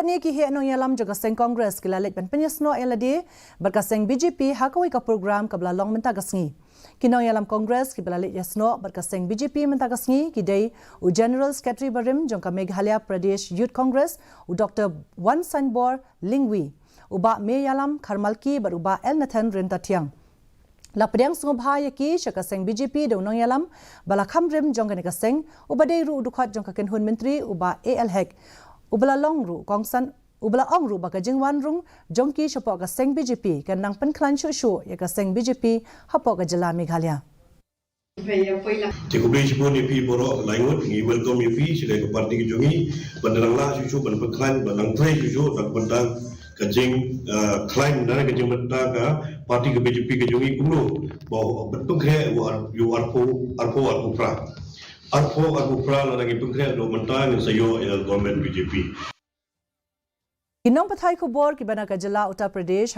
ni ki he Nongïalam jaga Seng Congress kila Leit Pynïasnoh elade berka Seng BJP hakawai ka program kabla long menta gasngi. Ki Nongïalam Congress ki bala Leit Pynïasnoh berka Seng BJP menta gasngi ki dei u General Secretary Barim jongka Meghalaya Pradesh Youth Congress u Dr. Wan Sanbor Lingwi uba Meyalam Karmalki beruba El Nathan Rentatiang. Lapedang sungobhaya ki syaka Seng BJP do Nongïalam bala khamrem jongka neka Seng ubadei ru udukhat jongka kenhun menteri uba AL Hek ubala longru kongsan ubala ongru baka jingwan rung jongki syapok ka Seng BJP kan nang penklan syu ya ka Seng BJP hapok ka jela Meghalaya. Teko beli sepuluh ni borok lainut ngi welcome ni sila ke parti ke jongi bandang lah susu bandang penklan bandang trai susu tak bandang kajing klaim dari kajing bandang ka parti ke BJP ke jongi kuno bahawa berpengkhe you arpo pra arpo pra lagi pengkhe do bandang sayo government BJP. Inong pathai kubor ki bana ka jela Uttar Pradesh